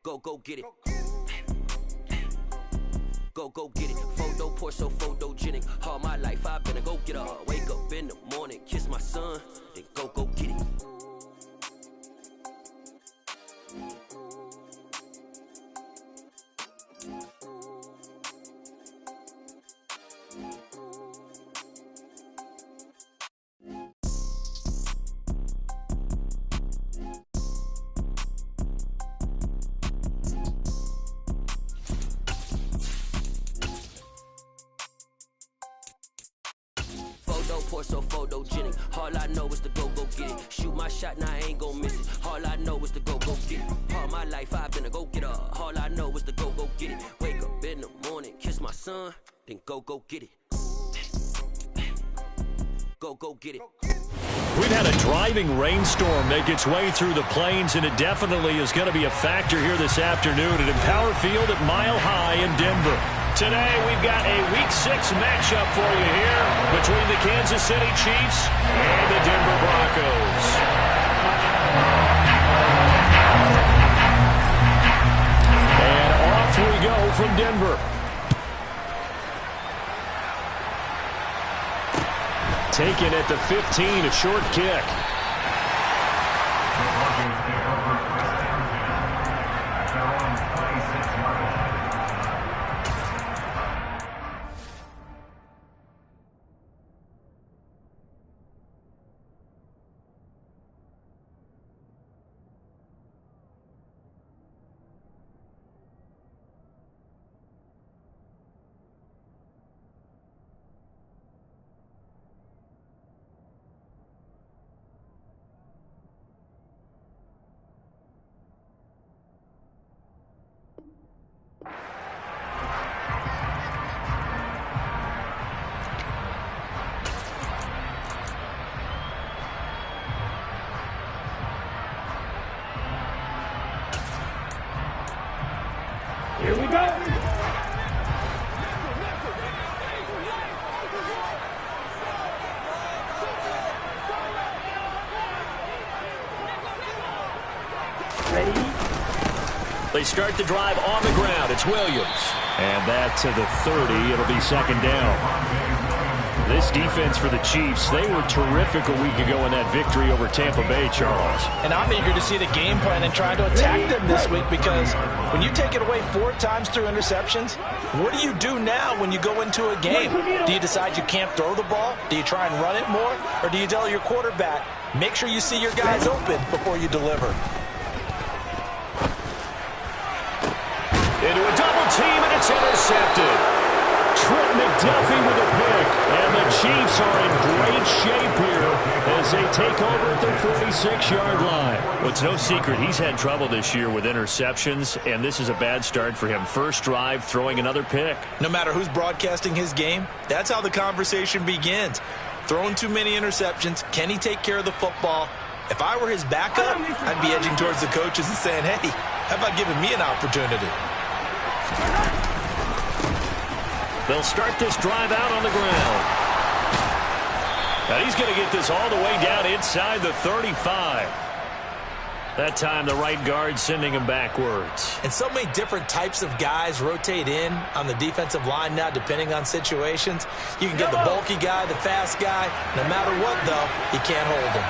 Go get it. Go get it. Photo poor, so photogenic. All my life I've been a go getter. Wake up in the morning, kiss my son, then go get it. Poor, so photogenic. All I know is to go get it. Shoot my shot, now I ain't gon' miss it. All I know is to go get it. All my life I've been a go getter. All I know is to go get it. Wake up in the morning, kiss my son, then go get it. Go get it. We've had a driving rainstorm make its way through the plains, and it definitely is going to be a factor here this afternoon at Empower Field at Mile High in Denver. Today, we've got a Week 6 matchup for you here between the Kansas City Chiefs and the Denver Broncos. And off we go from Denver. Taken at the 15, a short kick. Here we go. Ready? They start the drive on the ground. It's Williams. And that to the 30. It'll be second down. This defense for the Chiefs, they were terrific a week ago in that victory over Tampa Bay, Charles. And I'm eager to see the game plan and try to attack them this week, because when you take it away 4 times through interceptions, what do you do now when you go into a game? Do you decide you can't throw the ball? Do you try and run it more? Or do you tell your quarterback, make sure you see your guys open before you deliver? Into a double team, and it's intercepted. Trent McDuffie with a pick, and the Chiefs are in great shape here as they take over at their 46-yard line. Well, it's no secret he's had trouble this year with interceptions, and this is a bad start for him. First drive, throwing another pick. No matter who's broadcasting his game, that's how the conversation begins. Throwing too many interceptions, can he take care of the football? If I were his backup, I'd be edging towards the coaches and saying, hey, how about giving me an opportunity? They'll start this drive out on the ground. Now he's going to get this all the way down inside the 35. That time the right guard sending him backwards. And so many different types of guys rotate in on the defensive line now, depending on situations. You can get the bulky guy, the fast guy. No matter what, though, you can't hold him.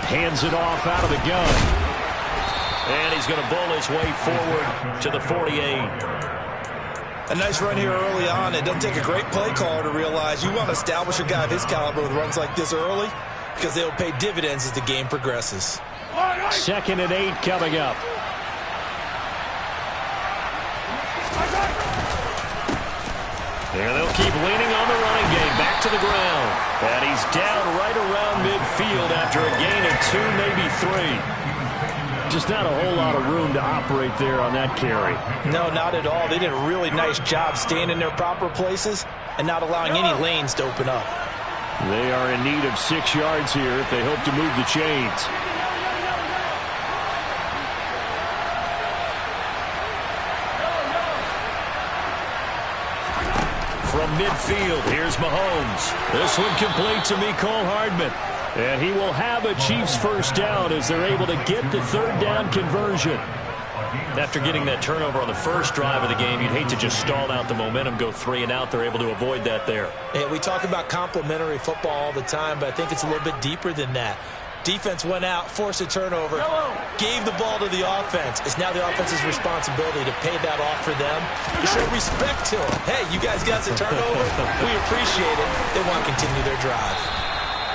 Hands it off out of the gun. And he's going to bull his way forward to the 48. A nice run here early on. It doesn't take a great play caller to realize you want to establish a guy of his caliber with runs like this early, because they'll pay dividends as the game progresses. 2nd and 8 coming up. There they'll keep leaning on the running game. Back to the ground. And he's down right around midfield after a gain of 2, maybe 3. Just not a whole lot of room to operate there on that carry. No, not at all. They did a really nice job staying in their proper places and not allowing any lanes to open up. They are in need of 6 yards here if they hope to move the chains. From midfield, here's Mahomes. This one complete to Mecole Hardman. And he will have a Chiefs first down as they're able to get the third down conversion. After getting that turnover on the first drive of the game, you'd hate to just stall out the momentum, go 3 and out. They're able to avoid that there. Yeah, we talk about complementary football all the time, but I think it's a little bit deeper than that. Defense went out, forced a turnover, gave the ball to the offense. It's now the offense's responsibility to pay that off for them, to show respect to them. Hey, you guys got the turnover. We appreciate it. They want to continue their drive.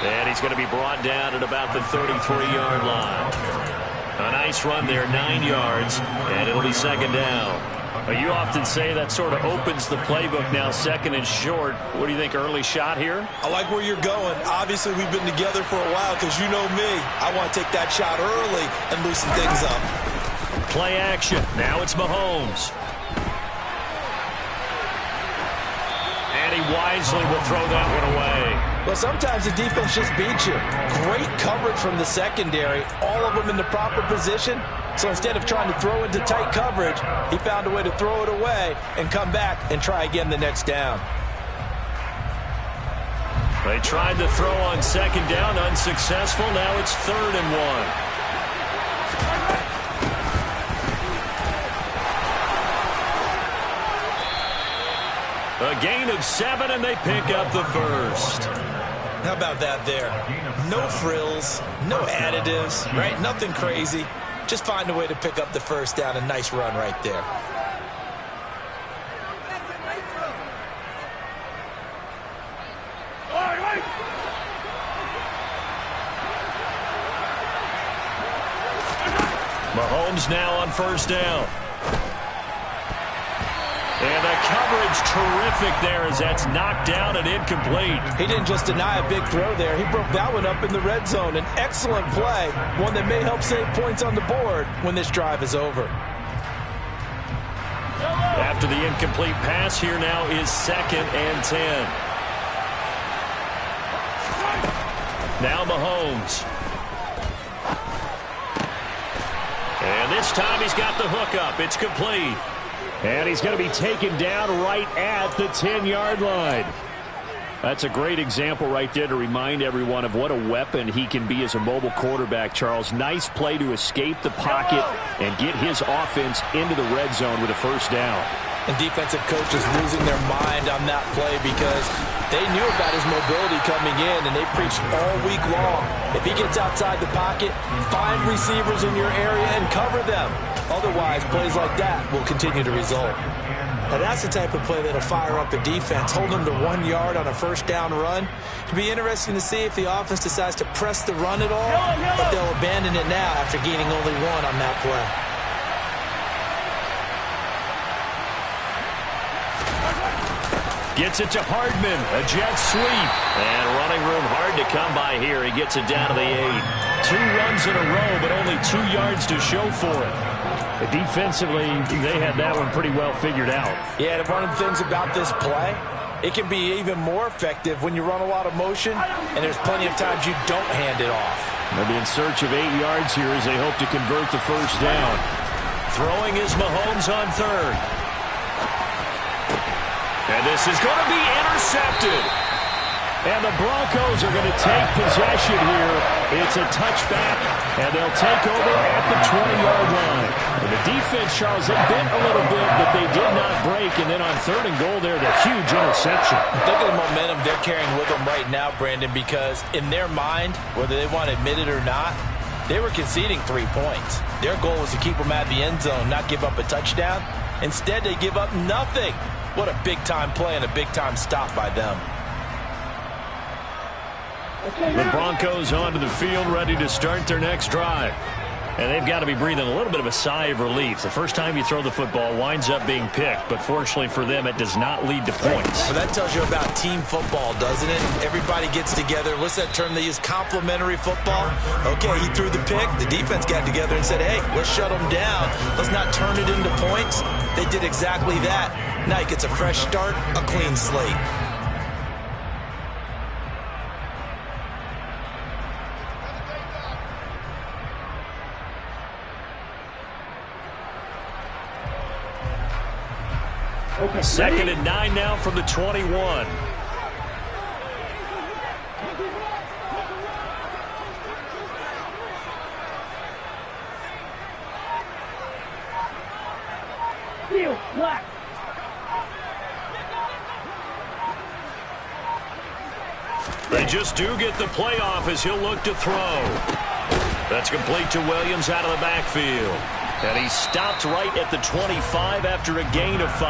And he's going to be brought down at about the 33-yard line. A nice run there, 9 yards, and it'll be second down. You often say that sort of opens the playbook now, second and short. What do you think, early shot here? I like where you're going. Obviously, we've been together for a while because you know me. I want to take that shot early and loosen things up. Play action. Now it's Mahomes. And he wisely will throw that one away. Well, sometimes the defense just beats you. Great coverage from the secondary, all of them in the proper position. So instead of trying to throw into tight coverage, he found a way to throw it away and come back and try again the next down. They tried to throw on second down, unsuccessful. Now it's 3rd and 1. A gain of 7, and they pick up the first. How about that there? No frills, no additives, right? Nothing crazy. Just find a way to pick up the first down. A nice run right there. Mahomes now on first down. And the coverage terrific there as that's knocked down and incomplete. He didn't just deny a big throw there. He broke that one up in the red zone. An excellent play, one that may help save points on the board when this drive is over. After the incomplete pass, here now is 2nd and 10. Now Mahomes. And this time he's got the hook up. It's complete. And he's going to be taken down right at the 10-yard line. That's a great example right there to remind everyone of what a weapon he can be as a mobile quarterback, Charles. Nice play to escape the pocket and get his offense into the red zone with a first down. And defensive coaches losing their mind on that play because they knew about his mobility coming in, and they preached all week long. If he gets outside the pocket, find receivers in your area and cover them. Otherwise, plays like that will continue to result. Now, that's the type of play that'll fire up a defense. Hold them to 1 yard on a first down run. It'll be interesting to see if the offense decides to press the run at all, if they'll abandon it now after gaining only 1 on that play. Gets it to Hardman, a jet sweep. And running room hard to come by here. He gets it down to the 8. 2 runs in a row, but only 2 yards to show for it. Defensively, they had that one pretty well figured out. Yeah, and one of the things about this play, it can be even more effective when you run a lot of motion, and there's plenty of times you don't hand it off. They'll be in search of 8 yards here as they hope to convert the first down. Throwing is Mahomes on 3rd. And this is going to be intercepted. And the Broncos are going to take possession here. It's a touchback, and they'll take over at the 20-yard line. And the defense, Charles, they bent a little bit, but they did not break. And then on 3rd and goal there, the huge interception. Look at the momentum they're carrying with them right now, Brandon, because in their mind, whether they want to admit it or not, they were conceding 3 points. Their goal was to keep them at the end zone, not give up a touchdown. Instead, they give up nothing. What a big-time play and a big-time stop by them. The Broncos onto the field, ready to start their next drive. And they've got to be breathing a little bit of a sigh of relief. The first time you throw the football winds up being picked, but fortunately for them, it does not lead to points. Well, that tells you about team football, doesn't it? Everybody gets together. What's that term they use? Complementary football? Okay, he threw the pick. The defense got together and said, hey, let's shut them down. Let's not turn it into points. They did exactly that. Now he gets a fresh start, a clean slate. Okay, 2nd and 9 now from the 21. Backfield, black. They just do get the playoff as he'll look to throw. That's complete to Williams out of the backfield. And he's stopped right at the 25 after a gain of 5.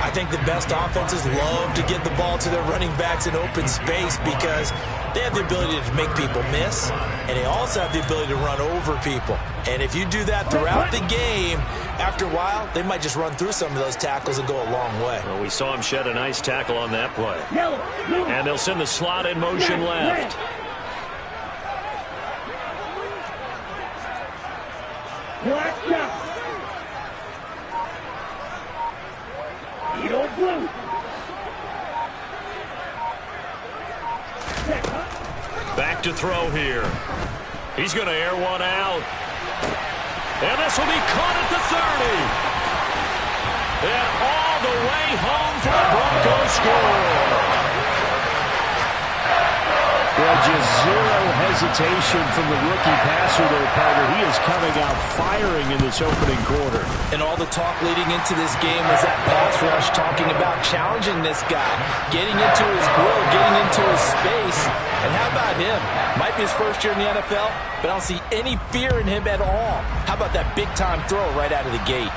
I think the best offenses love to get the ball to their running backs in open space because they have the ability to make people miss, and they also have the ability to run over people. And if you do that throughout the game, after a while, they might just run through some of those tackles and go a long way. Well, we saw him shed a nice tackle on that play. Yellow, blue. And they'll send the slot in motion left. Black jump. Yellow, blue. Back to throw here. He's going to air one out. And this will be caught at the 30. And all the way home for a Broncos score. Well, just zero hesitation from the rookie passer there, partner. He is coming out firing in this opening quarter. And all the talk leading into this game was that pass rush talking about challenging this guy, getting into his grill, getting into his space. And how about him? Might be his first year in the NFL, but I don't see any fear in him at all. How about that big-time throw right out of the gate?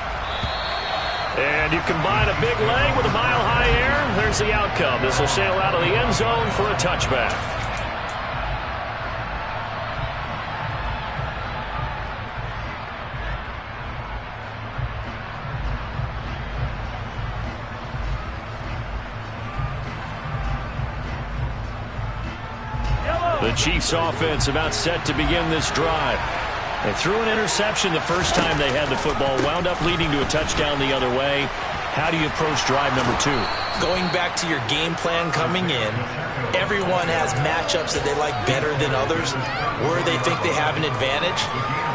And you combine a big leg with a mile-high air, there's the outcome. This will sail out of the end zone for a touchback. The Chiefs offense about set to begin this drive. They threw an interception the first time they had the football, wound up leading to a touchdown the other way. How do you approach drive number 2? Going back to your game plan coming in, everyone has matchups that they like better than others, where they think they have an advantage.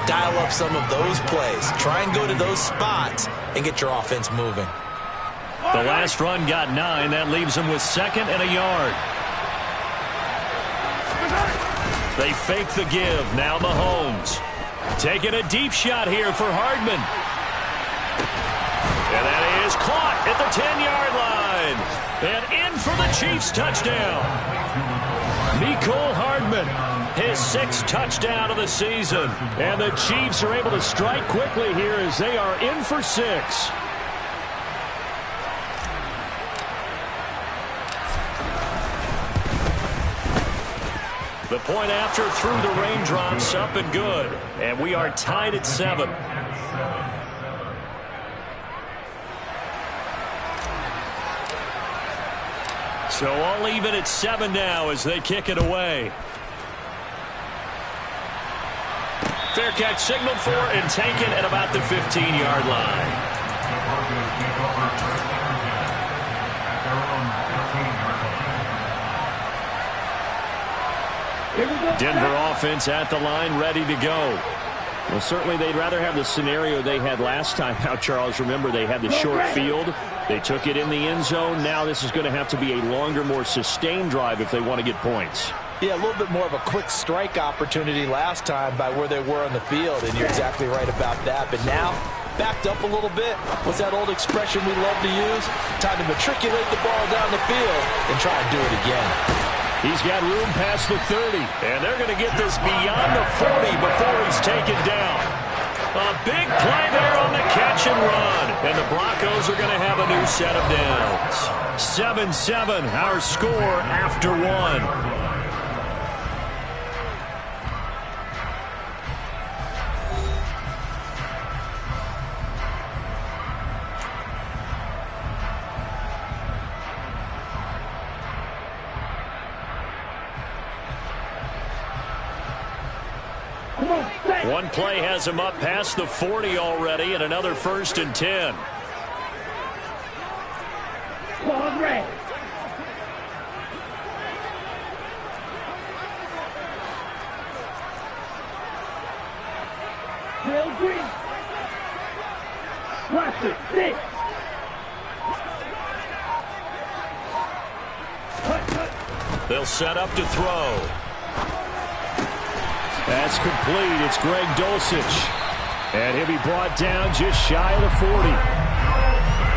Dial up some of those plays. Try and go to those spots and get your offense moving. The last run got 9. That leaves them with 2nd and a yard. They fake the give. Now Mahomes. Taking a deep shot here for Hardman. And that is caught at the 10-yard line. And in for the Chiefs touchdown. Mecole Hardman, his 6th touchdown of the season. And the Chiefs are able to strike quickly here as they are in for 6. The point after through the raindrops, up and good. And we are tied at 7. So all even at 7 now as they kick it away. Fair catch signaled for and taken at about the 15-yard line. Denver offense at the line, ready to go. Well, certainly they'd rather have the scenario they had last time out, Charles. Remember, they had the short field. They took it in the end zone. Now this is going to have to be a longer, more sustained drive if they want to get points. Yeah, a little bit more of a quick strike opportunity last time by where they were on the field, and you're exactly right about that. But now, backed up a little bit. What's that old expression we love to use? Time to matriculate the ball down the field and try and do it again. He's got room past the 30, and they're going to get this beyond the 40 before he's taken down. A big play there on the catch and run, and the Broncos are going to have a new set of downs. 7-7, our score after 1. One play has him up past the 40 already, and another 1st and 10. Ball red. Bill Green. Cluster 6. They'll set up to throw. That's complete. It's Greg Dulcich. And he'll be brought down just shy of the 40.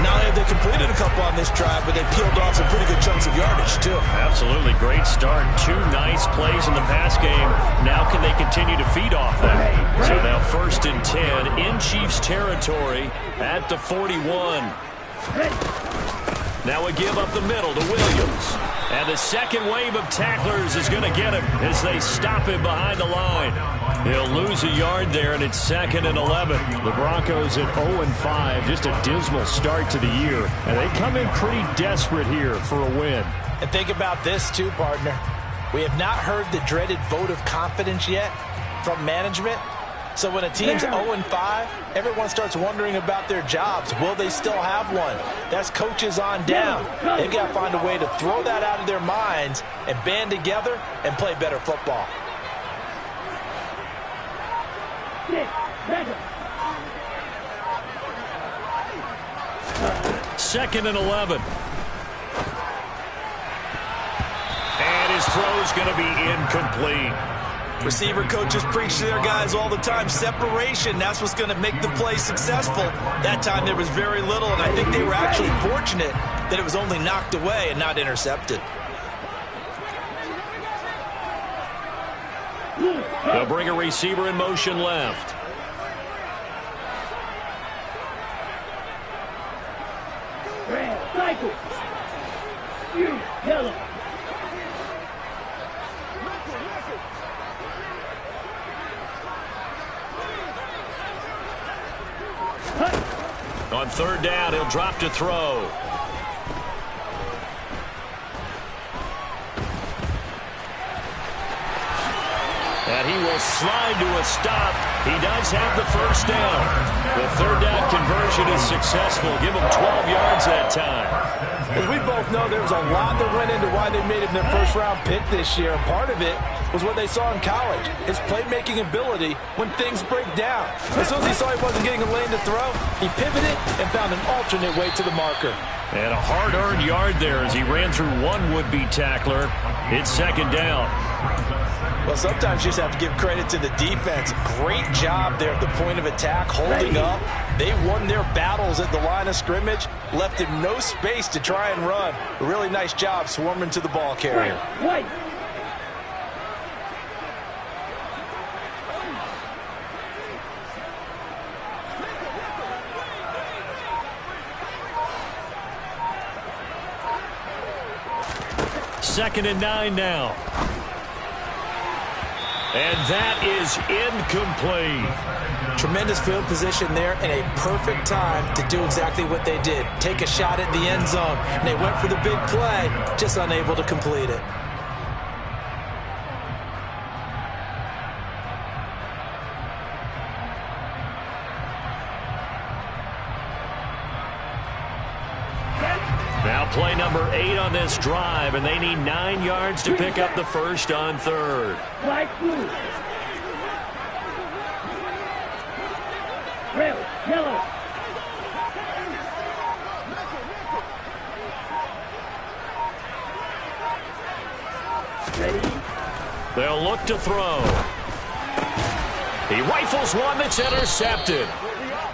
Not only have they completed a couple on this drive, but they peeled off some pretty good chunks of yardage, too. Absolutely. Great start. 2 nice plays in the pass game. Now can they continue to feed off that? So now 1st and 10 in Chiefs territory at the 41. Now we give up the middle to Williams. And the second wave of tacklers is going to get him as they stop him behind the line. He'll lose a yard there, and it's 2nd and 11. The Broncos at 0-5, just a dismal start to the year. And they come in pretty desperate here for a win. And think about this, too, partner. We have not heard the dreaded vote of confidence yet from management. So when a team's 0-5, everyone starts wondering about their jobs. Will they still have one? That's coaches on down. They've got to find a way to throw that out of their minds and band together and play better football. 2nd and 11. And his throw's going to be incomplete. Receiver coaches preach to their guys all the time. Separation, that's what's going to make the play successful. That time there was very little, and I think they were actually fortunate that it was only knocked away and not intercepted. They'll bring a receiver in motion left. Red, cycle. You, yellow. On 3rd down, he'll drop to throw. And he will slide to a stop. He does have the 1st down. The 3rd down conversion is successful. Give him 12 yards that time. As we both know, there was a lot that went into why they made him their 1st-round pick this year. And part of it was what they saw in college, his playmaking ability when things break down. As soon as he saw he wasn't getting a lane to throw, he pivoted and found an alternate way to the marker. And a hard-earned yard there as he ran through one would-be tackler. It's 2nd down. Well, sometimes you just have to give credit to the defense. Great job there at the point of attack, holding up. They won their battles at the line of scrimmage, left him no space to try and run. A really nice job swarming to the ball carrier. White. Second and 9 now. And that is incomplete. Tremendous field position there and a perfect time to do exactly what they did. Take a shot at the end zone. And they went for the big play, just unable to complete it. Now play number 8 on this drive, and they need 9 yards to pick up the 1st on 3rd. Black blue. Red, yellow. Ready? They'll look to throw. He rifles one that's intercepted.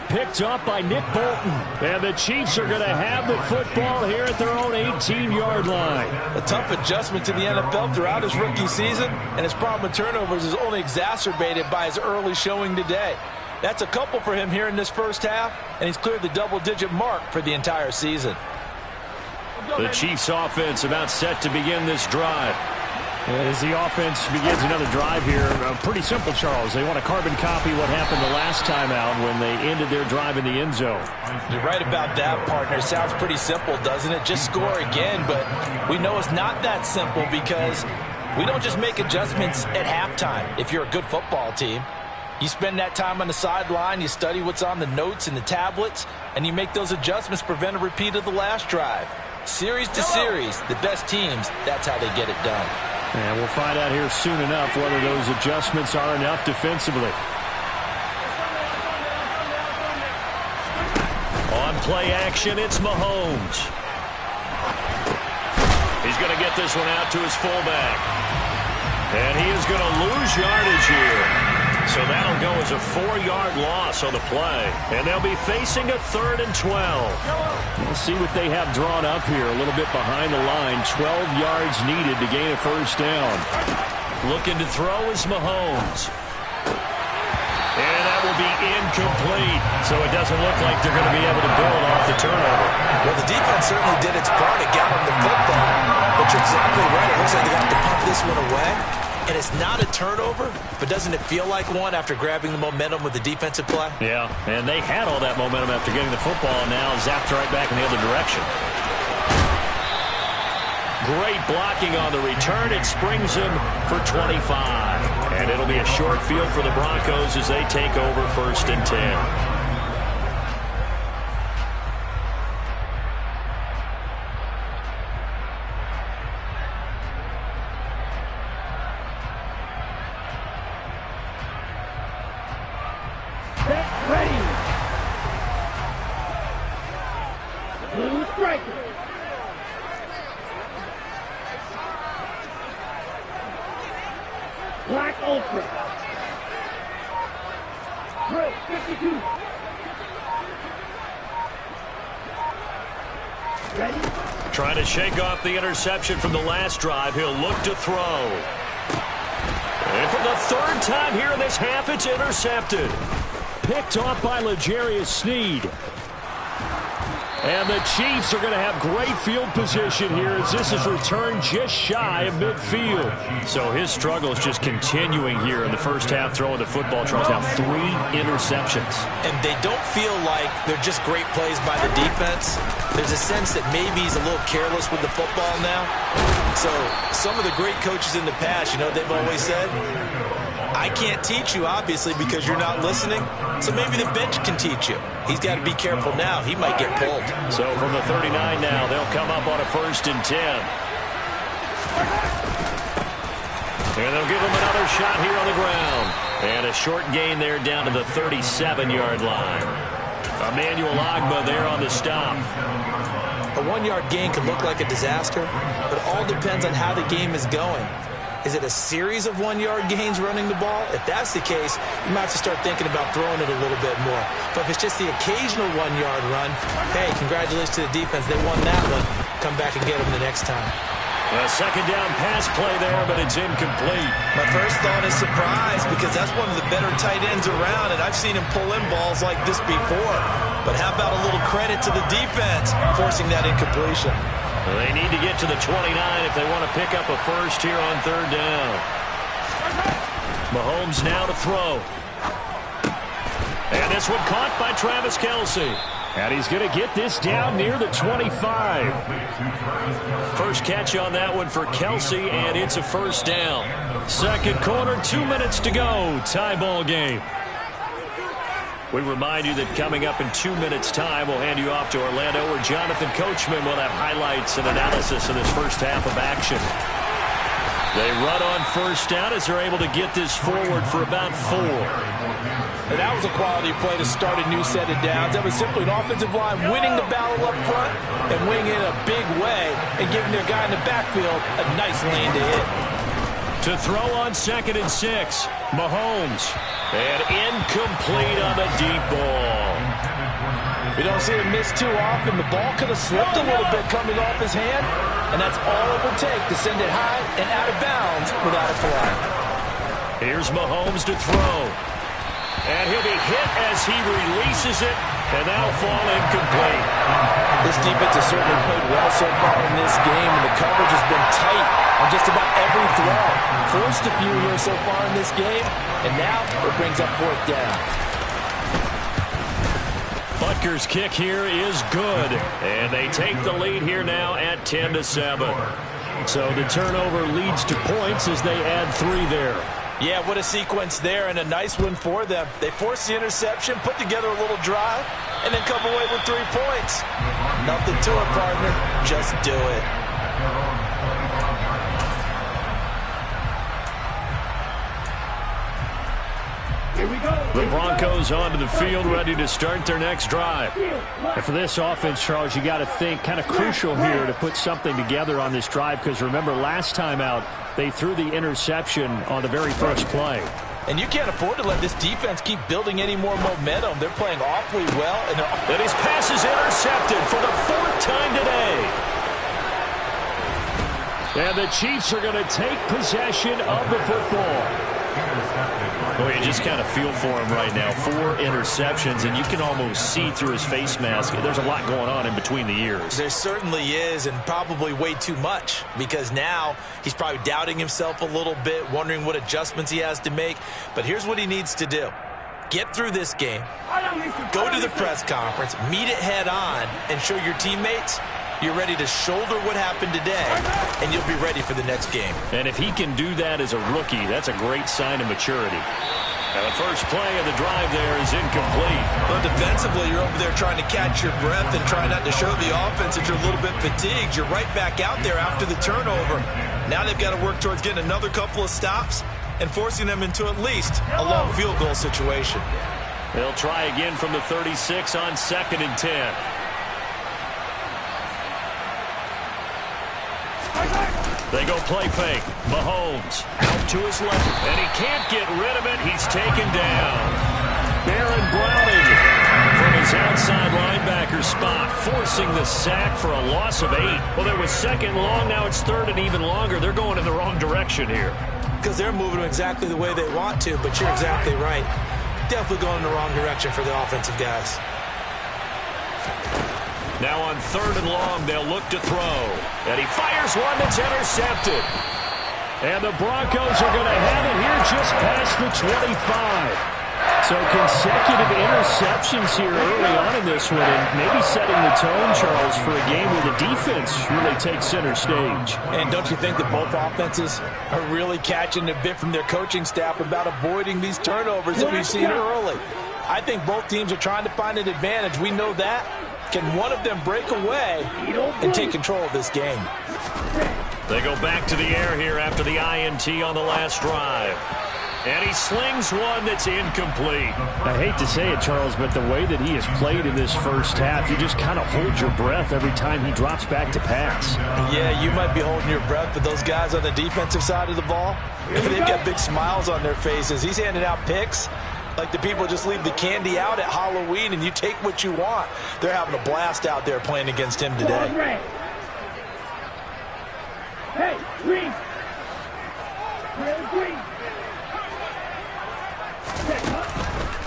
Picked up by Nick Bolton. And the Chiefs are going to have the football here at their own 18-yard line. A tough adjustment to the NFL throughout his rookie season, and his problem with turnovers is only exacerbated by his early showing today. That's a couple for him here in this 1st half, and he's cleared the double-digit mark for the entire season. The Chiefs offense about set to begin this drive. As the offense begins another drive here, pretty simple, Charles. They want to carbon copy what happened the last time out when they ended their drive in the end zone. You're right about that, partner. Sounds pretty simple, doesn't it? Just score again, but we know it's not that simple because we don't just make adjustments at halftime if you're a good football team. You spend that time on the sideline, you study what's on the notes and the tablets, and you make those adjustments to prevent a repeat of the last drive. Series to series, the best teams, that's how they get it done. And we'll find out here soon enough whether those adjustments are enough defensively. On play action, it's Mahomes. He's going to get this one out to his fullback. And he is going to lose yardage here. So that'll go as a 4-yard loss on the play. And they'll be facing a 3rd and 12. We'll see what they have drawn up here. A little bit behind the line. 12 yards needed to gain a first down. Looking to throw is Mahomes. And that will be incomplete. So it doesn't look like they're going to be able to build off the turnover. Well, the defense certainly did its part. It got them the football. But you're exactly right. It looks like they got to punt this one away. And it's not a turnover, but doesn't it feel like one after grabbing the momentum with the defensive play? Yeah, and they had all that momentum after getting the football, and now zapped right back in the other direction. Great blocking on the return. It springs him for 25. And it'll be a short field for the Broncos as they take over 1st and 10. Black Ultra. Drill 52. Ready? Trying to shake off the interception from the last drive. He'll look to throw. And for the 3rd time here in this half, it's intercepted. Picked off by L'Jarius Sneed. And the Chiefs are going to have great field position here as this is returned just shy of midfield. So his struggle is just continuing here in the first half throwing the football. Charles now 3 interceptions. And they don't feel like they're just great plays by the defense. There's a sense that maybe he's a little careless with the football now. So some of the great coaches in the past, you know, they've always said, I can't teach you, obviously, because you're not listening. So maybe the bench can teach you. He's got to be careful now. He might get pulled. So from the 39 now, they'll come up on a 1st and 10. And they'll give him another shot here on the ground. And a short gain there down to the 37-yard line. Emmanuel Ogbah there on the stop. A 1-yard gain can look like a disaster, but it all depends on how the game is going. Is it a series of 1-yard gains running the ball? If that's the case, you might have to start thinking about throwing it a little bit more. But if it's just the occasional 1-yard run, hey, congratulations to the defense. They won that one. Come back and get them the next time. A 2nd down pass play there, but it's incomplete. My first thought is surprise because that's one of the better tight ends around, and I've seen him pull in balls like this before. But how about a little credit to the defense forcing that incompletion? They need to get to the 29 if they want to pick up a first here on 3rd down. Mahomes now to throw. And this one caught by Travis Kelce. And he's going to get this down near the 25. First catch on that one for Kelce, and it's a first down. 2nd quarter, 2 minutes to go. Tie ball game. We remind you that coming up in 2 minutes' time, we'll hand you off to Orlando, where Jonathan Coachman will have highlights and analysis of this first half of action. They run on first down as they're able to get this forward for about 4. And that was a quality play to start a new set of downs. That was simply an offensive line winning the battle up front and winning it a big way and giving their guy in the backfield a nice lane to hit. To throw on 2nd and 6, Mahomes. And incomplete on the deep ball. We don't see him miss too often. The ball could have slipped a little bit coming off his hand, and that's all it would take to send it high and out of bounds without a flag. Here's Mahomes to throw. And he'll be hit as he releases it, and that'll fall incomplete. This defense has certainly played well so far in this game, and the coverage has been tight on just about every throw. Forced a few here so far in this game, and now it brings up 4th down. Butker's kick here is good, and they take the lead here now at 10-7. So the turnover leads to points as they add 3 there. Yeah, what a sequence there, and a nice one for them. They forced the interception, put together a little drive, and then come away with 3 points. Nothing to it, partner. Just do it. Here we go. The Broncos onto the field, ready to start their next drive. And for this offense, Charles, you got to think kind of crucial here to put something together on this drive, because remember last time out, they threw the interception on the very first play. And you can't afford to let this defense keep building any more momentum. They're playing awfully well. And his pass is intercepted for the 4th time today. And the Chiefs are going to take possession of the football. Well, you just kind of feel for him right now. 4 interceptions, and you can almost see through his face mask. There's a lot going on in between the ears. There certainly is, and probably way too much, because now he's probably doubting himself a little bit, wondering what adjustments he has to make. But here's what he needs to do. Get through this game, go to the press conference, meet it head on, and show your teammates you're ready to shoulder what happened today, and you'll be ready for the next game. And if he can do that as a rookie, that's a great sign of maturity. Now the first play of the drive there is incomplete. Well, defensively, you're over there trying to catch your breath and try not to show the offense that you're a little bit fatigued. You're right back out there after the turnover. Now they've got to work towards getting another couple of stops and forcing them into at least a long field goal situation. They'll try again from the 36 on 2nd and 10. They go play fake. Mahomes out to his left, and he can't get rid of it. He's taken down. Baron Browning from his outside linebacker spot, forcing the sack for a loss of 8. Well, it was 2nd long. Now it's 3rd and even longer. They're going in the wrong direction here. Because they're moving exactly the way they want to, but you're exactly right. Definitely going in the wrong direction for the offensive guys. Now on 3rd and long, they'll look to throw. And he fires one that's intercepted. And the Broncos are going to have it here just past the 25. So consecutive interceptions here early on in this one, and maybe setting the tone, Charles, for a game where the defense really takes center stage. And don't you think that both offenses are really catching a bit from their coaching staff about avoiding these turnovers that we've seen early? I think both teams are trying to find an advantage. We know that. Can one of them break away and take control of this game? They go back to the air here after the INT on the last drive. And he slings one that's incomplete. I hate to say it, Charles, but the way that he has played in this first half, you just kind of hold your breath every time he drops back to pass. Yeah, you might be holding your breath, but those guys on the defensive side of the ball, they've got big smiles on their faces. He's handing out picks like the people just leave the candy out at Halloween and you take what you want. They're having a blast out there playing against him today. Hey, green. Green.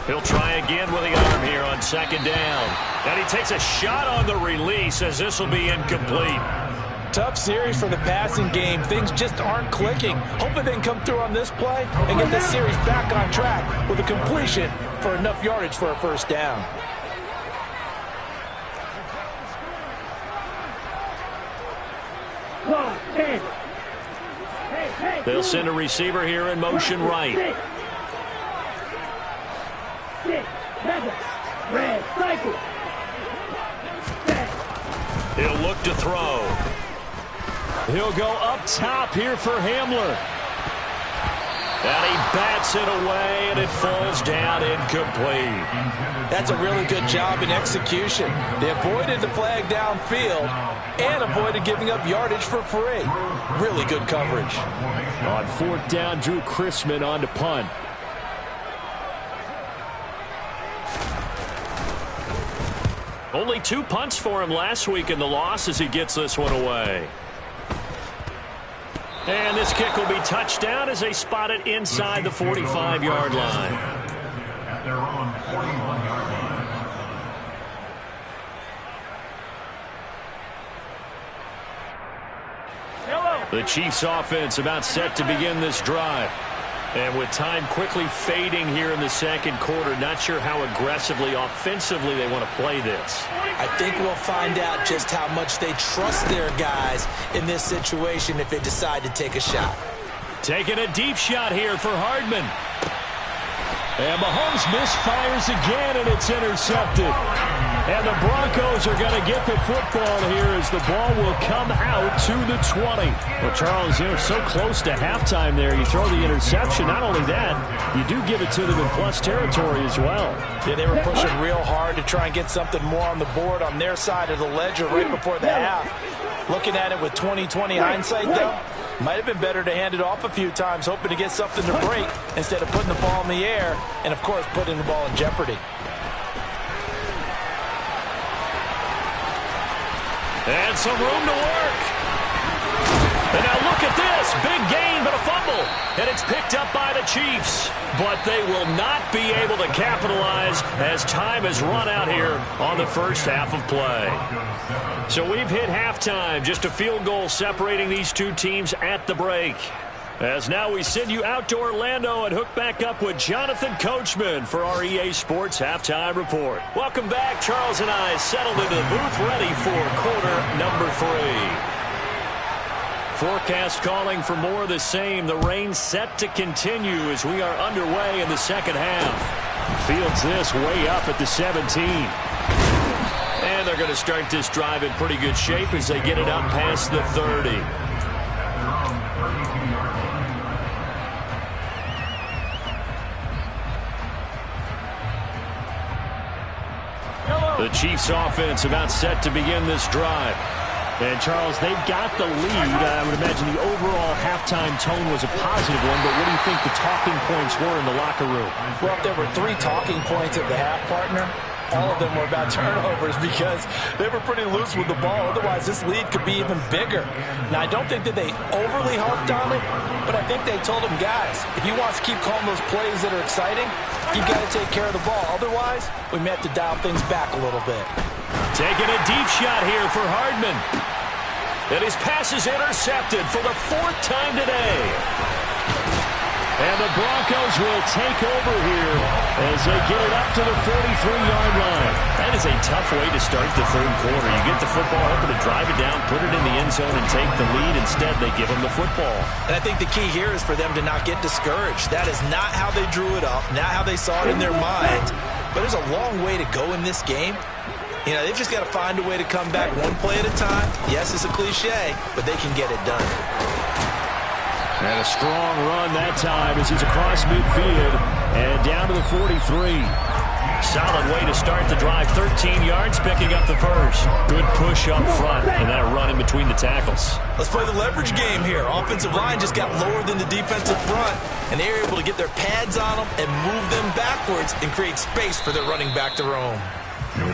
He'll try again with the arm here on 2nd down. And he takes a shot on the release as this will be incomplete. Tough series for the passing game. Things just aren't clicking. Hoping they can come through on this play and get this series back on track with a completion for enough yardage for a first down. They'll send a receiver here in motion right. He'll look to throw. He'll go up top here for Hamler. And he bats it away, and it falls down incomplete. That's a really good job in execution. They avoided the flag downfield and avoided giving up yardage for free. Really good coverage. On 4th down, Drew Chrisman on to punt. Only 2 punts for him last week in the loss as he gets this one away. And this kick will be touched down as they spot it inside the 45-yard line. At their own 41-yard line. The Chiefs offense about set to begin this drive. And with time quickly fading here in the 2nd quarter, not sure how aggressively, offensively they want to play this. I think we'll find out just how much they trust their guys in this situation if they decide to take a shot. Taking a deep shot here for Hardman. And Mahomes misfires again, and it's intercepted. And the Broncos are going to get the football here as the ball will come out to the 20. Well, Charles, you're so close to halftime there. You throw the interception. Not only that, you do give it to them in plus territory as well. Yeah, they were pushing real hard to try and get something more on the board on their side of the ledger right before the half. Looking at it with 20/20 hindsight, though, Might have been better to hand it off a few times, hoping to get something to break instead of putting the ball in the air and, of course, putting the ball in jeopardy. And some room to work. And now look at this. Big gain, but a fumble. And it's picked up by the Chiefs. But they will not be able to capitalize as time has run out here on the first half of play. So we've hit halftime. Just a field goal separating these two teams at the break. As now we send you out to Orlando and hook back up with Jonathan Coachman for our EA Sports Halftime Report. Welcome back. Charles and I settled into the booth ready for quarter number 3. Forecast calling for more of the same. The rain set to continue as we are underway in the second half. Fields this way up at the 17. And they're going to start this drive in pretty good shape as they get it up past the 30. The Chiefs offense about set to begin this drive. And, Charles, they've got the lead. I would imagine the overall halftime tone was a positive one, but what do you think the talking points were in the locker room? Well, if there were 3 talking points at the half, partner, all of them were about turnovers because they were pretty loose with the ball. Otherwise, this lead could be even bigger. Now, I don't think that they overly harped on it, but I think they told them, guys, if you want to keep calling those plays that are exciting, you've got to take care of the ball. Otherwise, we may have to dial things back a little bit. Taking a deep shot here for Hardman. And his pass is intercepted for the 4th time today. And the Broncos will take over here as they get it up to the 43-yard line. That is a tough way to start the third quarter. You get the football, hoping to drive it down, put it in the end zone, and take the lead. Instead, they give them the football. And I think the key here is for them to not get discouraged. That is not how they drew it up, not how they saw it in their mind. But there's a long way to go in this game. You know, they've just got to find a way to come back one play at a time. Yes, it's a cliche, but they can get it done. And a strong run that time as he's across midfield and down to the 43. Solid way to start the drive. 13 yards, picking up the first. Good push up front and that run in between the tackles. Let's play the leverage game here. Offensive line just got lower than the defensive front, and they were able to get their pads on them and move them backwards and create space for their running back to roam.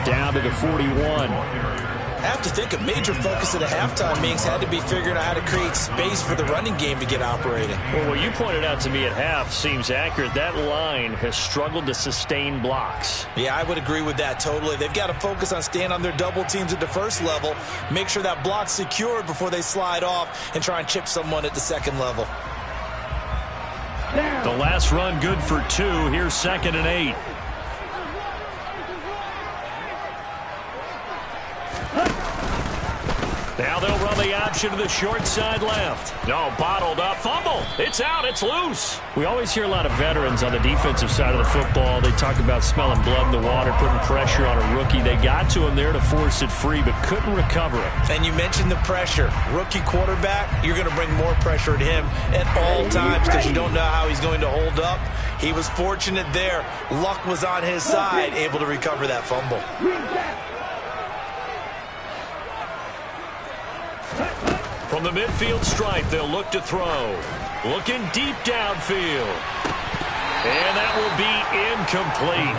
Down to the 41. I have to think a major focus at a halftime means had to be figuring out how to create space for the running game to get operating. Well, what you pointed out to me at half seems accurate. That line has struggled to sustain blocks. Yeah, I would agree with that totally. They've got to focus on staying on their double teams at the first level, make sure that block's secured before they slide off and try and chip someone at the second level. The last run good for 2. Here's 2nd and 8. Now they'll run the option to the short side left. No, bottled up. Fumble. It's out. It's loose. We always hear a lot of veterans on the defensive side of the football. They talk about smelling blood in the water, putting pressure on a rookie. They got to him there to force it free, but couldn't recover it. And you mentioned the pressure. Rookie quarterback, you're going to bring more pressure at him at all times because you don't know how he's going to hold up. He was fortunate there. Luck was on his side, able to recover that fumble. From the midfield stripe, they'll look to throw. Looking deep downfield. And that will be incomplete.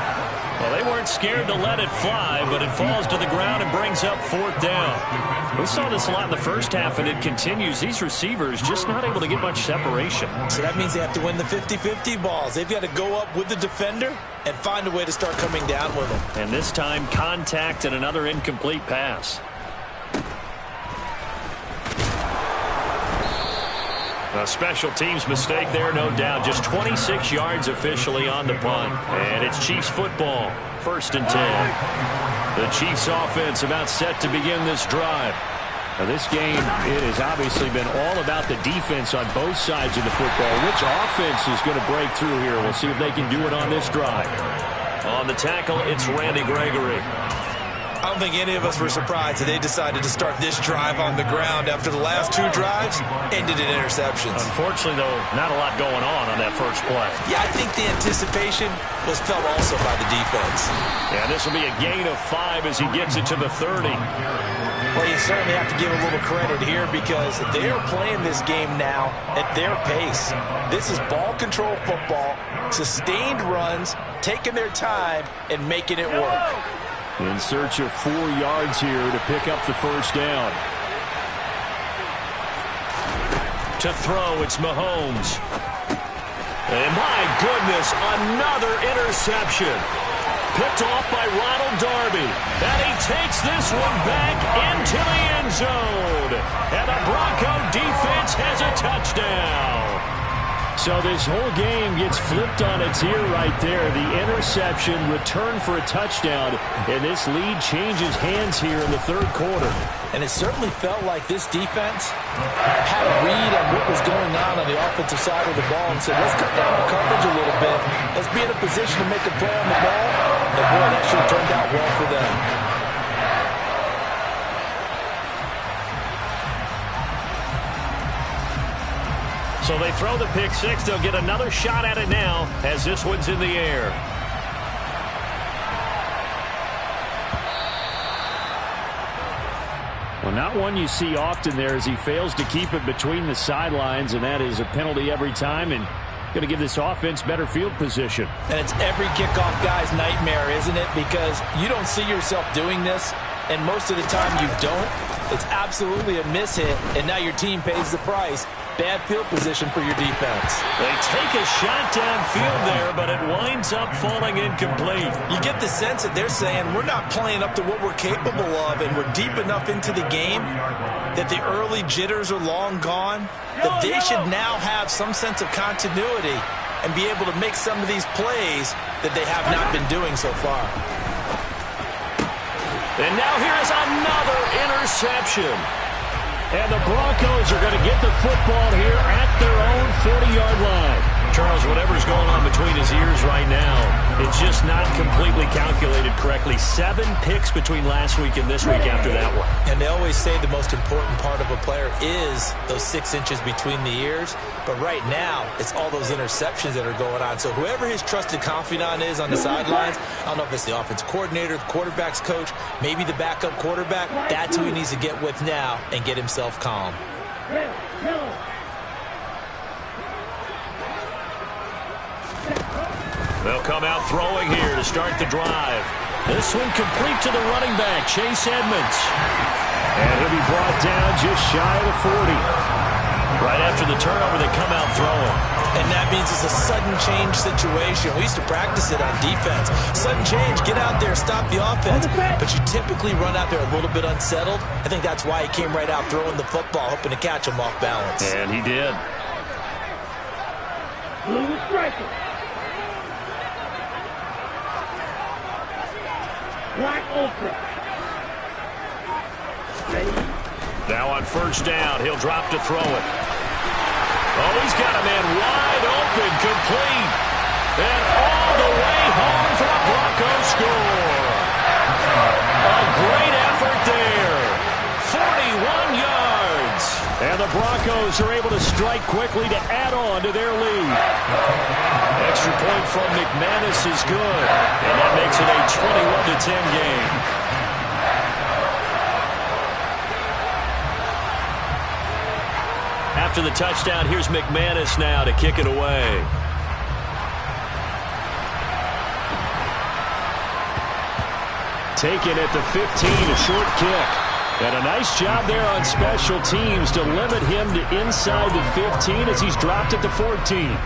Well, they weren't scared to let it fly, but it falls to the ground and brings up 4th down. We saw this a lot in the first half, and it continues. These receivers just not able to get much separation. So that means they have to win the 50-50 balls. They've got to go up with the defender and find a way to start coming down with them. And this time, contact and another incomplete pass. A special teams mistake there, no doubt. Just 26 yards officially on the punt. And it's Chiefs football, 1st and 10. The Chiefs offense about set to begin this drive. Now this game, it has obviously been all about the defense on both sides of the football. Which offense is going to break through here? We'll see if they can do it on this drive. On the tackle, it's Randy Gregory. I don't think any of us were surprised that they decided to start this drive on the ground after the last 2 drives ended in interceptions. Unfortunately, though, not a lot going on that first play. Yeah, I think the anticipation was felt also by the defense. Yeah, this will be a gain of 5 as he gets it to the 30. Well, you certainly have to give a little credit here because they are playing this game now at their pace. This is ball control football, sustained runs, taking their time, and making it work. In search of 4 yards here to pick up the first down. To throw, it's Mahomes. And my goodness, another interception. Picked off by Ronald Darby. And he takes this one back into the end zone. And the Bronco defense has a touchdown. So this whole game gets flipped on its ear right there. The interception, return for a touchdown, and this lead changes hands here in the third quarter. And it certainly felt like this defense had a read on what was going on the offensive side of the ball and said, let's cut down our coverage a little bit. Let's be in a position to make a play on the ball. And boy, that sure turned out well for them. So they throw the pick six. They'll get another shot at it now as this one's in the air. Well, not one you see often there as he fails to keep it between the sidelines, and that is a penalty every time and going to give this offense better field position. And it's every kickoff guy's nightmare, isn't it? Because you don't see yourself doing this, and most of the time you don't. It's absolutely a mishit, and now your team pays the price. Bad field position for your defense. They take a shot downfield there, but it winds up falling incomplete. You get the sense that they're saying we're not playing up to what we're capable of, and we're deep enough into the game that the early jitters are long gone, that they should now have some sense of continuity and be able to make some of these plays that they have not been doing so far. And now here is another interception. And the Broncos are going to get the football here at their own 40-yard line. Charles, whatever's going on between his ears right now, it's just not completely calculated correctly. 7 picks between last week and this week after that one. And they always say the most important part of a player is those 6 inches between the ears. But right now, it's all those interceptions that are going on. So whoever his trusted confidant is on the sidelines, I don't know if it's the offensive coordinator, the quarterback's coach, maybe the backup quarterback, that's who he needs to get with now and get himself calm. They'll come out throwing here to start the drive. This one complete to the running back, Chase Edmonds. And he'll be brought down just shy of the 40. Right after the turnover, they come out throwing. And that means it's a sudden change situation. We used to practice it on defense. Sudden change, get out there, stop the offense. But you typically run out there a little bit unsettled. I think that's why he came right out throwing the football, hoping to catch him off balance. And he did. Blue striker. Black ultra. Ready? Now on first down, he'll drop to throw it. Oh, he's got a man wide open, complete. And all the way home for a Broncos score. A great effort there. 41 yards. And the Broncos are able to strike quickly to add on to their lead. Extra point from McManus is good. And that makes it a 21-10 game. After the touchdown, here's McManus now to kick it away. Taken at the 15, a short kick. And a nice job there on special teams to limit him to inside the 15 as he's dropped at the 14.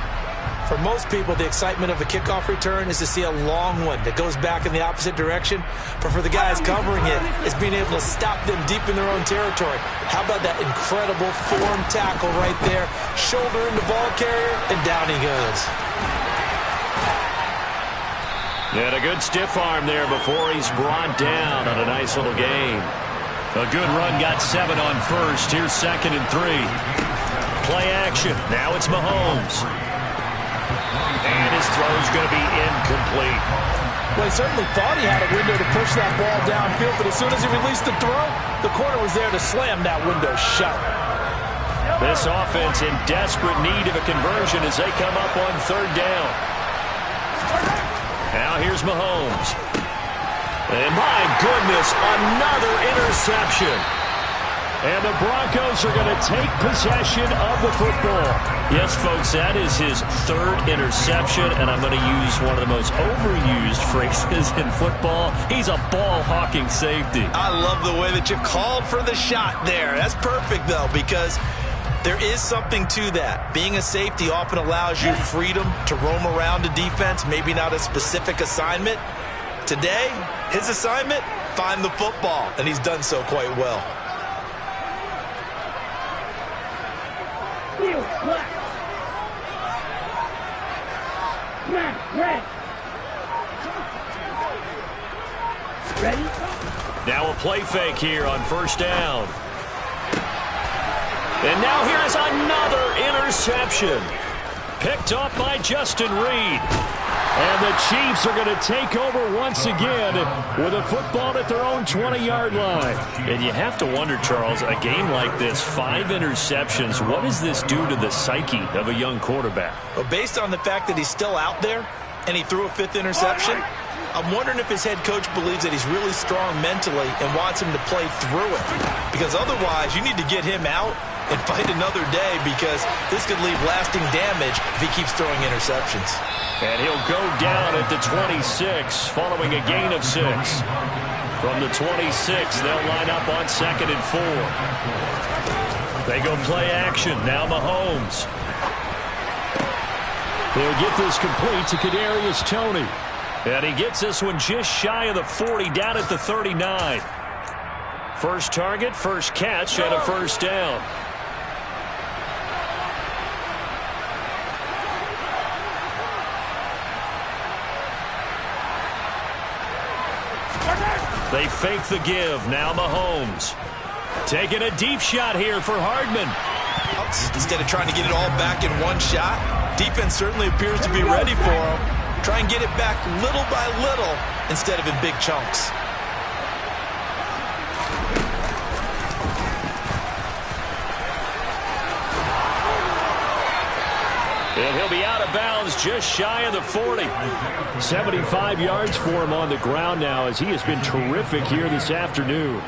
For most people, the excitement of a kickoff return is to see a long one that goes back in the opposite direction. But for the guys covering it, it's being able to stop them deep in their own territory. How about that incredible form tackle right there? Shoulder in the ball carrier, and down he goes. And a good stiff arm there before he's brought down on a nice little gain. A good run got 7 on first. Here's 2nd and 3. Play action. Now it's Mahomes. And his throw's going to be incomplete. Well, he certainly thought he had a window to push that ball downfield, but as soon as he released the throw, the corner was there to slam that window shut. This offense in desperate need of a conversion as they come up on third down. Now here's Mahomes. And my goodness, another interception. And the Broncos are going to take possession of the football. Yes, folks, that is his third interception, and I'm going to use one of the most overused phrases in football. He's a ball-hawking safety. I love the way that you called for the shot there. That's perfect, though, because there is something to that. Being a safety often allows you freedom to roam around a defense, maybe not a specific assignment. Today, his assignment, find the football, and he's done so quite well. Ready? Now a play fake here on first down. And now here is another interception. Picked off by Justin Reed. And the Chiefs are going to take over once again with a football at their own 20-yard line. And you have to wonder, Charles, a game like this, 5 interceptions, what does this do to the psyche of a young quarterback? Well, based on the fact that he's still out there and he threw a 5th interception, I'm wondering if his head coach believes that he's really strong mentally and wants him to play through it. Because otherwise, you need to get him out and fight another day, because this could leave lasting damage if he keeps throwing interceptions. And he'll go down at the 26 following a gain of 6. From the 26, they'll line up on 2nd and 4. They go play action. Now Mahomes. He'll get this complete to Kadarius Toney. And he gets this one just shy of the 40, down at the 39. First target, first catch, and a first down. They fake the give. Now Mahomes. Taking a deep shot here for Hardman. Instead of trying to get it all back in one shot, defense certainly appears to be ready for him. Try and get it back little by little instead of in big chunks. And he'll be out of bounds just shy of the 40. 75 yards for him on the ground now, as he has been terrific here this afternoon.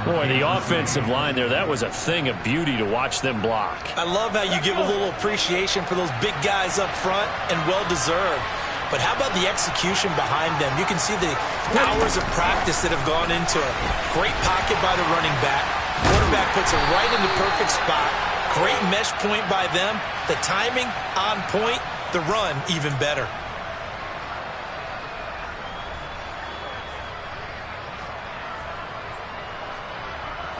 Boy, the offensive line there, that was a thing of beauty to watch them block. I love how you give a little appreciation for those big guys up front, and well-deserved. But how about the execution behind them? You can see the hours of practice that have gone into it. Great pocket by the running back. Quarterback puts it right in the perfect spot. Great mesh point by them. The timing on point. The run even better.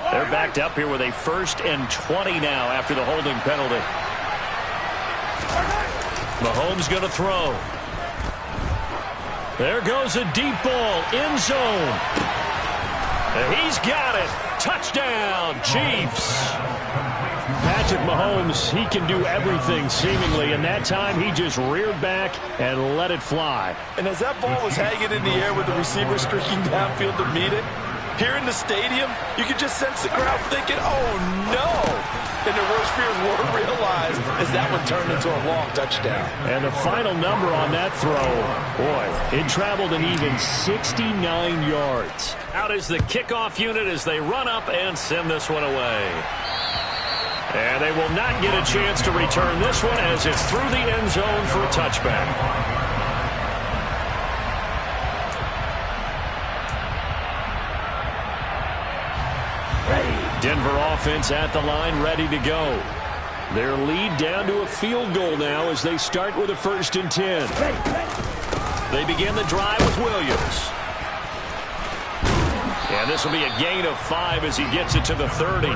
They're backed up here with a 1st and 20 now after the holding penalty. Mahomes going to throw. There goes a deep ball, end zone. And he's got it. Touchdown, Chiefs. Patrick Mahomes, he can do everything seemingly, and that time he just reared back and let it fly. And as that ball was hanging in the air with the receiver streaking downfield to meet it, here in the stadium, you could just sense the crowd thinking, oh no! And their worst fears were realized as that one turned into a long touchdown. And the final number on that throw, boy, it traveled an even 69 yards. Out is the kickoff unit as they run up and send this one away. And they will not get a chance to return this one as it's through the end zone for a touchback. Denver offense at the line, ready to go. Their lead down to a field goal now as they start with a 1st and 10. They begin the drive with Williams. And this will be a gain of 5 as he gets it to the 30.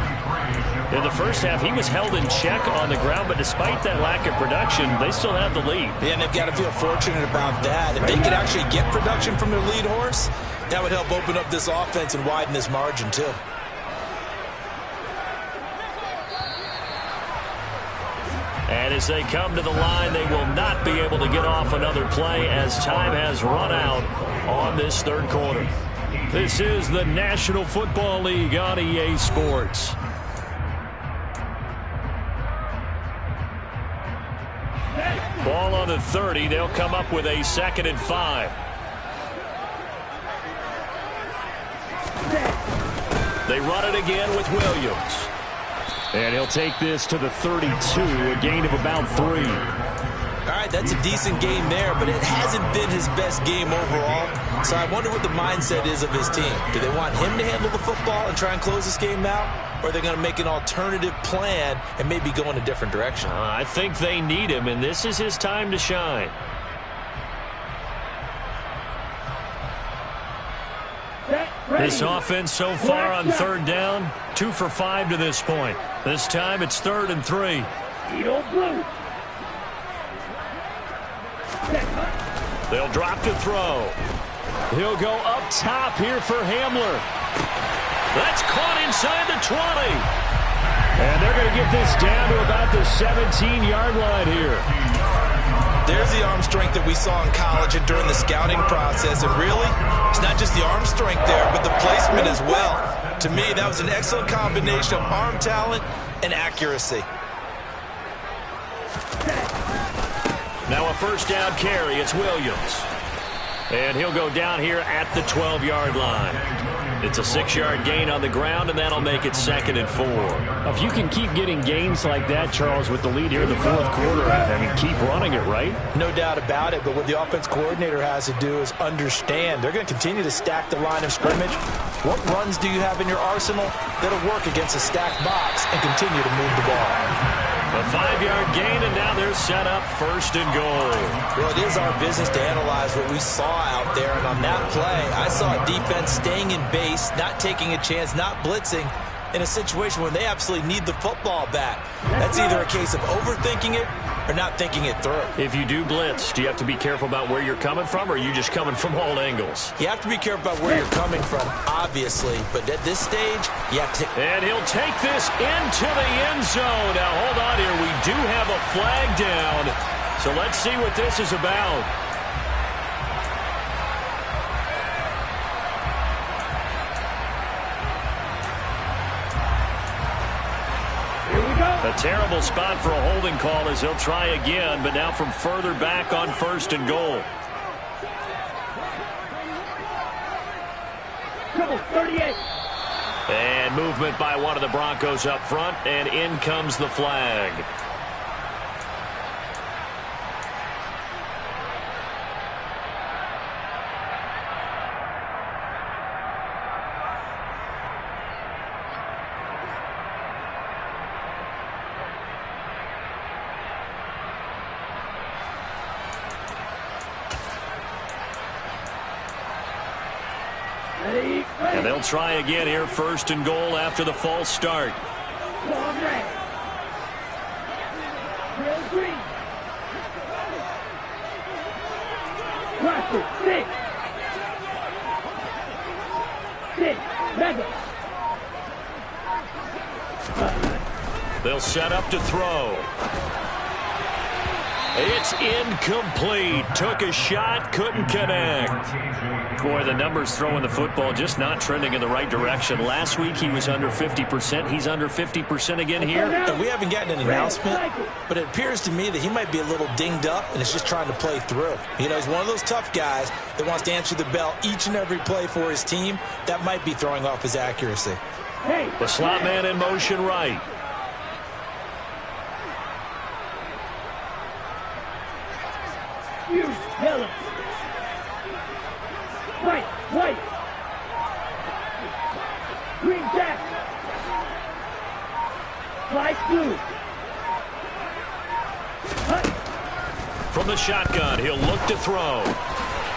In the first half, he was held in check on the ground, but despite that lack of production, they still have the lead. Yeah, and they've got to feel fortunate about that. If they could actually get production from their lead horse, that would help open up this offense and widen this margin too. And as they come to the line, they will not be able to get off another play as time has run out on this third quarter. This is the National Football League on EA Sports. Ball on the 30. They'll come up with a 2nd and 5. They run it again with Williams. And he'll take this to the 32, a gain of about 3. All right, that's a decent game there, but it hasn't been his best game overall. So I wonder what the mindset is of his team. Do they want him to handle the football and try and close this game out? Or are they going to make an alternative plan and maybe go in a different direction? I think they need him, and this is his time to shine. This offense so far on 3rd down, 2 for 5 to this point. This time it's 3rd and 3. They'll drop to throw. He'll go up top here for Hamler. That's caught inside the 20. And they're going to get this down to about the 17-yard line here. There's the arm strength that we saw in college and during the scouting process. And really, it's not just the arm strength there, but the placement as well. To me, that was an excellent combination of arm talent and accuracy. Now a 1st down carry. It's Williams. And he'll go down here at the 12-yard line. It's a 6-yard gain on the ground, and that'll make it 2nd and 4. If you can keep getting gains like that, Charles, with the lead here in the 4th quarter, I mean, keep running it, right? No doubt about it, but what the offense coordinator has to do is understand. They're going to continue to stack the line of scrimmage. What runs do you have in your arsenal that'll work against a stacked box and continue to move the ball? A 5-yard gain, and now they're set up 1st and goal. Well, it is our business to analyze what we saw out there, and on that play, I saw a defense staying in base, not taking a chance, not blitzing, in a situation where they absolutely need the football back. That's either a case of overthinking it or not thinking it through. If you do blitz, do you have to be careful about where you're coming from, or are you just coming from all angles? You have to be careful about where you're coming from, obviously, but at this stage, you have to. And he'll take this into the end zone. Now, hold on here. We do have a flag down, so let's see what this is about. A terrible spot for a holding call as he'll try again, but now from further back on 1st and goal. Trouble 38. And movement by one of the Broncos up front, and in comes the flag. And they'll try again here, 1st and goal after the false start. They'll set up to throw. It's incomplete. Took a shot, couldn't connect. Boy, the numbers throwing the football just not trending in the right direction. Last week he was under 50%. He's under 50% again here. And we haven't gotten an announcement, but it appears to me that he might be a little dinged up and is just trying to play through. You know, he's one of those tough guys that wants to answer the bell each and every play for his team. That might be throwing off his accuracy. The slot man in motion right. White. Green jack. Light blue. From the shotgun, he'll look to throw.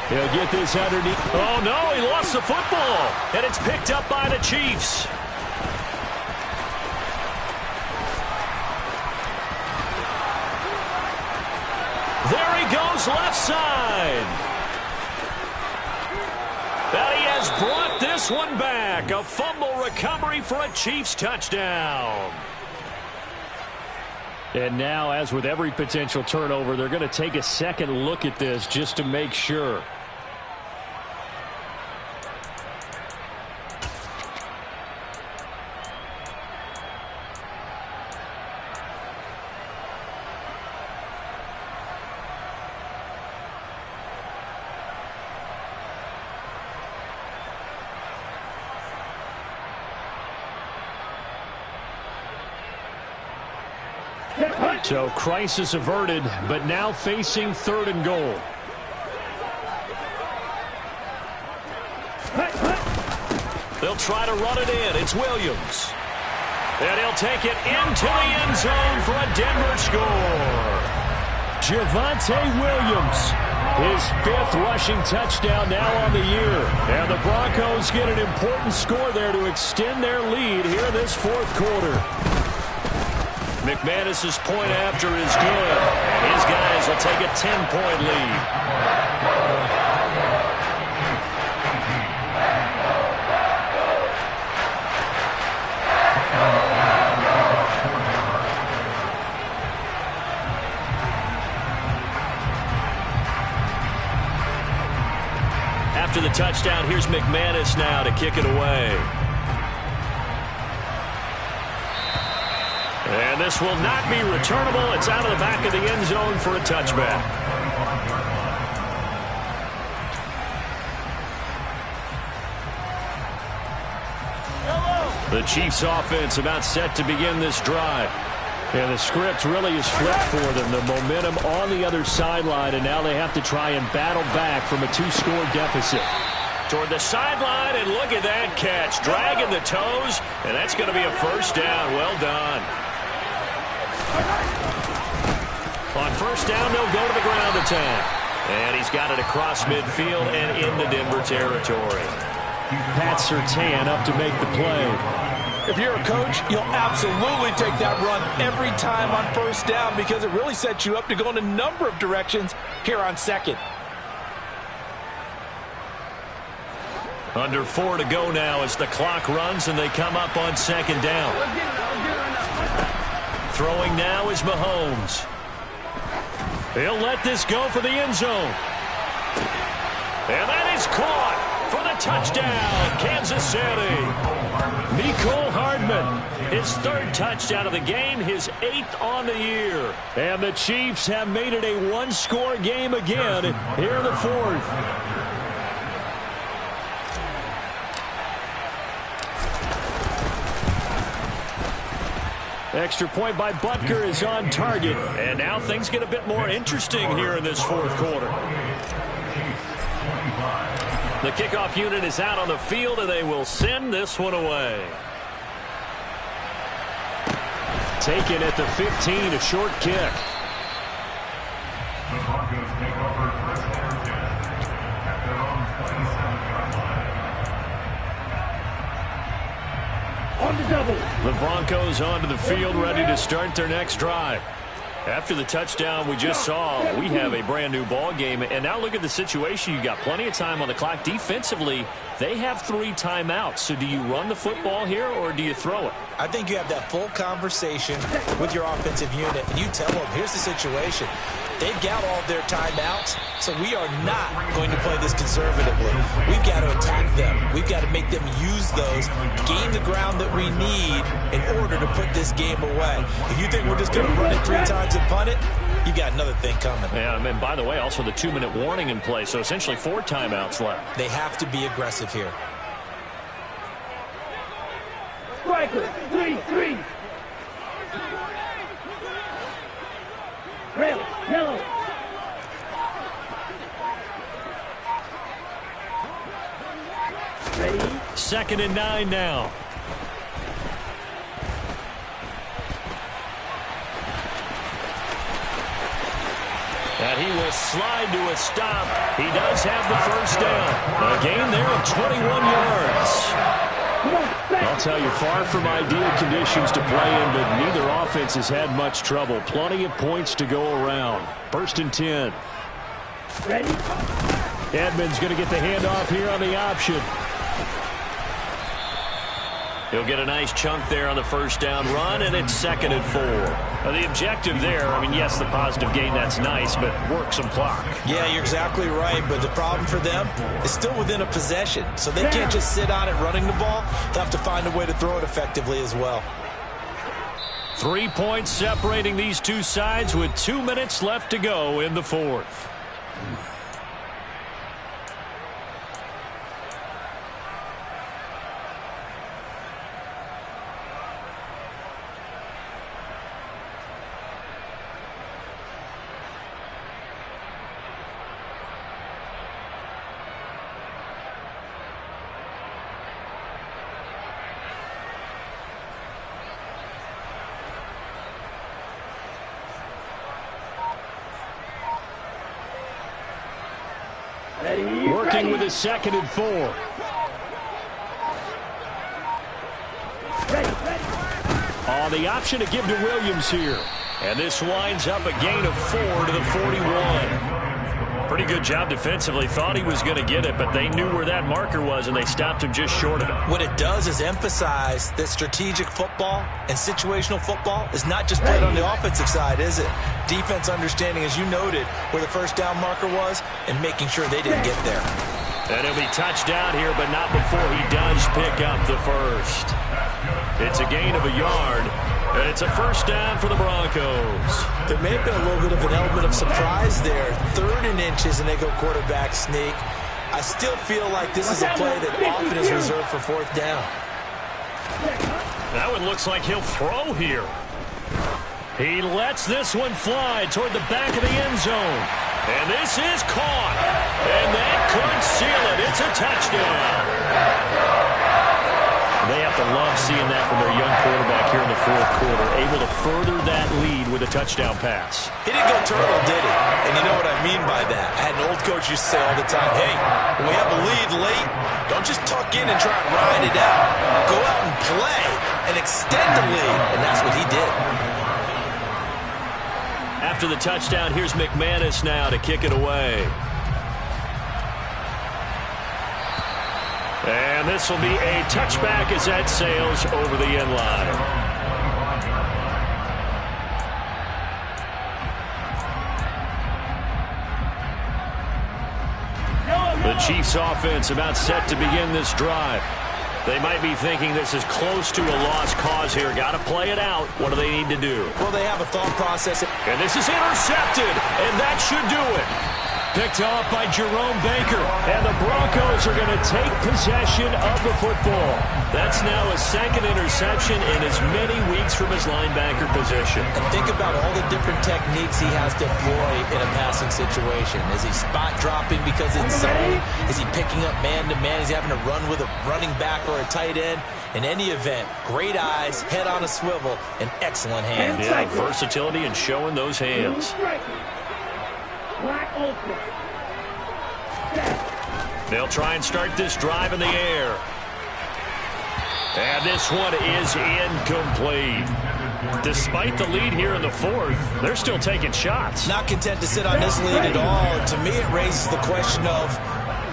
He'll get this underneath. Oh, no, he lost the football. And it's picked up by the Chiefs. There he goes, left side. That he has brought this one back. A fumble recovery for a Chiefs touchdown. And now, as with every potential turnover, they're going to take a second look at this just to make sure. So crisis averted, but now facing 3rd and goal. They'll try to run it in. It's Williams. And he'll take it into the end zone for a Denver score. Javonte Williams, his 5th rushing touchdown now on the year. And the Broncos get an important score there to extend their lead here in this 4th quarter. McManus's point after is good. His guys will take a 10-point lead. After the touchdown, here's McManus now to kick it away. And this will not be returnable. It's out of the back of the end zone for a touchback. The Chiefs offense about set to begin this drive. And the script really is flipped for them. The momentum on the other sideline, and now they have to try and battle back from a 2-score deficit. Toward the sideline, and look at that catch. Dragging the toes, and that's going to be a first down. Well done. On first down, they'll go to the ground attack. And he's got it across midfield and into Denver territory. Pat Surtain up to make the play. If you're a coach, you'll absolutely take that run every time on first down because it really sets you up to go in a number of directions here on 2nd. Under 4 to go now as the clock runs and they come up on 2nd down. Throwing now is Mahomes. He'll let this go for the end zone. And that is caught for the touchdown, Kansas City. Mecole Hardman, his 3rd touchdown of the game, his 8th on the year. And the Chiefs have made it a 1-score game again here in the 4th. Extra point by Butker is on target. And now things get a bit more interesting here in this 4th quarter. The kickoff unit is out on the field, and they will send this one away. Taken at the 15, a short kick. The Broncos take over 1st and 10 at their own 27-yard line. On the double. The Broncos onto the field, ready to start their next drive. After the touchdown we just saw, we have a brand new ball game. And now look at the situation. You got plenty of time on the clock. Defensively, they have 3 timeouts. So do you run the football here or do you throw it? I think you have that full conversation with your offensive unit, and you tell them, here's the situation. They've got all their timeouts, so we are not going to play this conservatively. We've got to attack them. We've got to make them use those, gain the ground that we need in order to put this game away. If you think we're just going to run it 3 times and punt it, you got another thing coming. Yeah, and by the way, also the 2-minute warning in play, so essentially 4 timeouts left. They have to be aggressive here. Striker, 3-3. Red, yellow. Ready? 2nd and 9 now. And he will slide to a stop. He does have the first down. A gain there of 21 yards. I'll tell you, far from ideal conditions to play in, but neither offense has had much trouble. Plenty of points to go around. 1st and 10. Ready? Edmonds going to get the handoff here on the option. He'll get a nice chunk there on the first down run, and it's 2nd and 4. Now, the objective there, I mean, yes, the positive gain, that's nice, but work some clock. Yeah, you're exactly right, but the problem for them is still within a possession, so they can't just sit on it running the ball. They'll have to find a way to throw it effectively as well. 3 points separating these two sides with 2 minutes left to go in the 4th. working with a 2nd and 4. On the option to give to Williams here. And this winds up a gain of 4 to the 41. Pretty good job defensively. Thought he was going to get it, but they knew where that marker was, and they stopped him just short of it. What it does is emphasize that strategic football and situational football is not just played on the offensive side, is it? Defense understanding, as you noted, where the first down marker was and making sure they didn't get there. And he'll be touchdown here, but not before he does pick up the first. It's a gain of a yard, and it's a first down for the Broncos. There may have been a little bit of an element of surprise there. 3rd and inches, and they go quarterback sneak. I still feel like this is a play that often is reserved for 4th down. That one looks like he'll throw here. He lets this one fly toward the back of the end zone. And this is caught. And that could seal it. It's a touchdown. They have to love seeing that from their young quarterback here in the 4th quarter, able to further that lead with a touchdown pass. He didn't go turtle, did he? And you know what I mean by that. I had an old coach used to say all the time, hey, when we have a lead late, don't just tuck in and try and ride it out. Go out and play and extend the lead. And that's what he did. After the touchdown, here's McManus now to kick it away. And this will be a touchback as that sails over the end line. The Chiefs offense about set to begin this drive. They might be thinking this is close to a lost cause here. Got to play it out. What do they need to do? Well, they have a thought process. And this is intercepted, and that should do it. Picked off by Jerome Baker, and the Broncos are going to take possession of the football. That's now a 2nd interception in as many weeks from his linebacker position. And think about all the different techniques he has to employ in a passing situation. Is he spot dropping because it's zone? Is he picking up man-to-man? Is he having to run with a running back or a tight end? In any event, great eyes, head on a swivel, and excellent hands. Yeah, versatility and showing those hands. They'll try and start this drive in the air. And this one is incomplete. Despite the lead here in the 4th, they're still taking shots. Not content to sit on this lead at all. To me, it raises the question of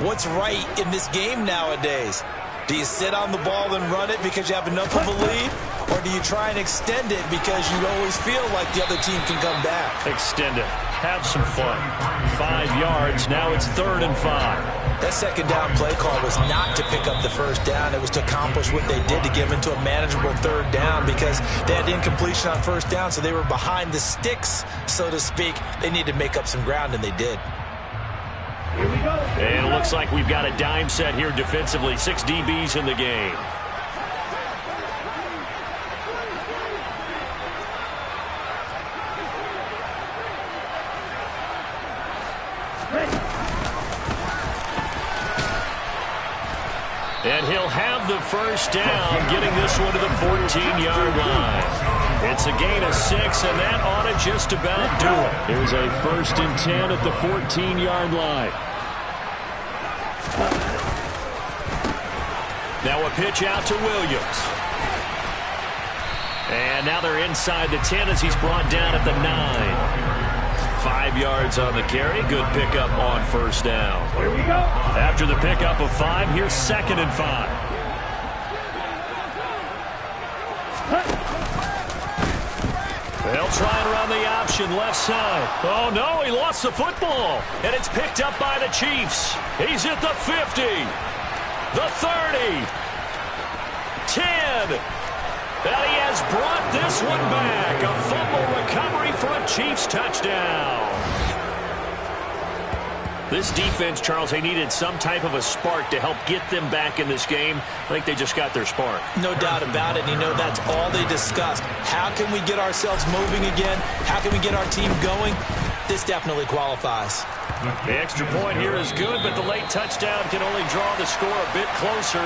what's right in this game nowadays. Do you sit on the ball and run it because you have enough of a lead? Or do you try and extend it because you always feel like the other team can come back? Extend it. Have some fun. 5 yards. Now it's 3rd and 5. That 2nd down play call was not to pick up the first down. It was to accomplish what they did to get them into a manageable 3rd down because they had incompletion on 1st down, so they were behind the sticks, so to speak. They needed to make up some ground, and they did. Here we go. And it looks like we've got a dime set here defensively. 6 DBs in the game. And he'll have the first down, getting this one to the 14-yard line. It's a gain of 6, and that ought to just about do it. Here's a 1st and 10 at the 14-yard line. Now a pitch out to Williams. And now they're inside the 10 as he's brought down at the 9. 5 yards on the carry. Good pickup on 1st down. Here we go. After the pickup of 5, here's 2nd and 5. They'll try and run the option left side. Oh, no, he lost the football. And it's picked up by the Chiefs. He's at the 50, the 30, 10. And he has brought this one back. A fumble recovery for a Chiefs touchdown. This defense, Charles, they needed some type of a spark to help get them back in this game. I think they just got their spark. No doubt about it. And you know, that's all they discussed. How can we get ourselves moving again? How can we get our team going? This definitely qualifies. The extra point here is good, but the late touchdown can only draw the score a bit closer.